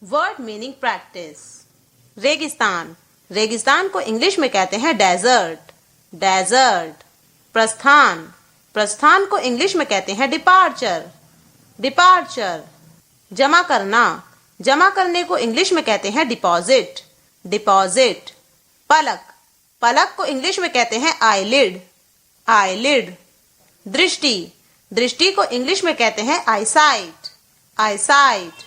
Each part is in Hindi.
Word meaning practice. रेगिस्तान, रेगिस्तान को इंग्लिश में कहते हैं डेजर्ट, डेजर्ट। प्रस्थान, प्रस्थान को इंग्लिश में कहते हैं डिपार्चर, डिपार्चर। जमा करना, जमा करने को इंग्लिश में कहते हैं डिपॉजिट, डिपॉजिट। पलक, पलक को इंग्लिश में कहते हैं आईलिड, आईलिड। दृष्टि, दृष्टि को इंग्लिश में कहते हैं आईसाइट, आईसाइट।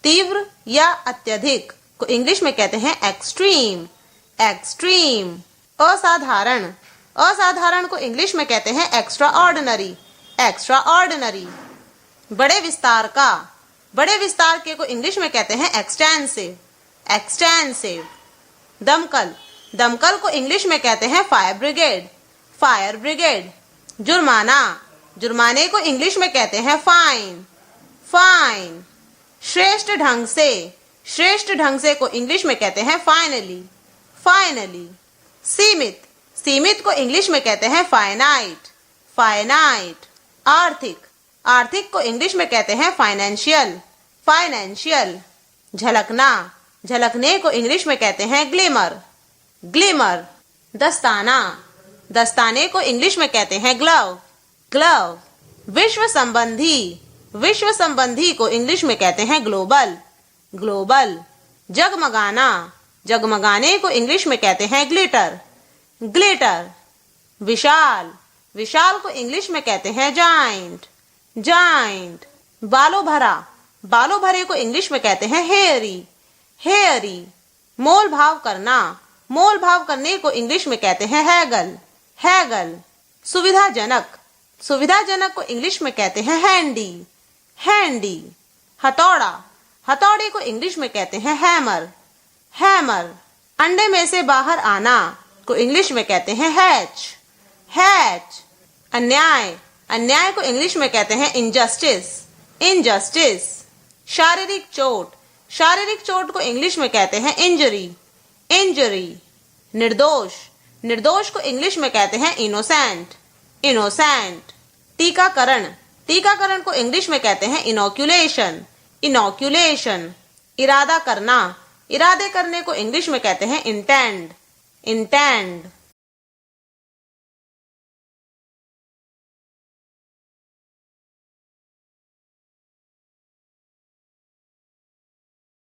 तीव्र या अत्यधिक को इंग्लिश में कहते हैं एक्सट्रीम, एक्सट्रीम। असाधारण, असाधारण को इंग्लिश में कहते हैं एक्स्ट्रा ऑर्डिनरी, एक्स्ट्रा ऑर्डिनरी। बड़े विस्तार का, बड़े विस्तार के को इंग्लिश में कहते हैं एक्सटेंसिव, एक्सटेंसिव। दमकल, दमकल को इंग्लिश में कहते हैं फायर ब्रिगेड, फायर ब्रिगेड। जुर्माना, जुर्माने को इंग्लिश में कहते हैं फाइन, फाइन। श्रेष्ठ ढंग से, श्रेष्ठ ढंग से को इंग्लिश में कहते हैं फाइनली, फाइनली। सीमित, सीमित को इंग्लिश में कहते हैं फाइनाइट, फाइनाइट। आर्थिक, आर्थिक को इंग्लिश में कहते हैं फाइनेंशियल, फाइनेंशियल। झलकना, झलकने को इंग्लिश में कहते हैं ग्लिमर, ग्लिमर। दस्ताना, दस्ताने को इंग्लिश में कहते हैं ग्लव, ग्लव। विश्व संबंधी, विश्व संबंधी को इंग्लिश में कहते हैं ग्लोबल, ग्लोबल। जगमगाना, जगमगाने को इंग्लिश में कहते हैं ग्लिटर, ग्लिटर। विशाल, विशाल को इंग्लिश में कहते हैं जाइंट, जाइंट। बालों भरा, बालों भरे को इंग्लिश में कहते हैं हेयरी, हेयरी। मोल भाव करना, मोल भाव करने को इंग्लिश में कहते हैं हैगल, हैगल। सुविधाजनक, सुविधाजनक को इंग्लिश में कहते हैं हैंडी, हैंडी। हथौड़ा, हथौड़े को इंग्लिश में कहते हैं हैमर, हैमर। अंडे में से बाहर आना को इंग्लिश में कहते हैं हैच, हैच। अन्याय, अन्याय को इंग्लिश में कहते हैं इनजस्टिस, इनजस्टिस। शारीरिक चोट, शारीरिक चोट को इंग्लिश में कहते हैं इंजरी, इंजरी। निर्दोष, निर्दोष को इंग्लिश में कहते हैं इनोसेंट, इनोसेंट। टीकाकरण, टीकाकरण को इंग्लिश में कहते हैं इनोक्यूलेशन, इनोक्यूलेशन। इरादा करना, इरादे करने को इंग्लिश में कहते हैं इंटेंड, इंटेंड।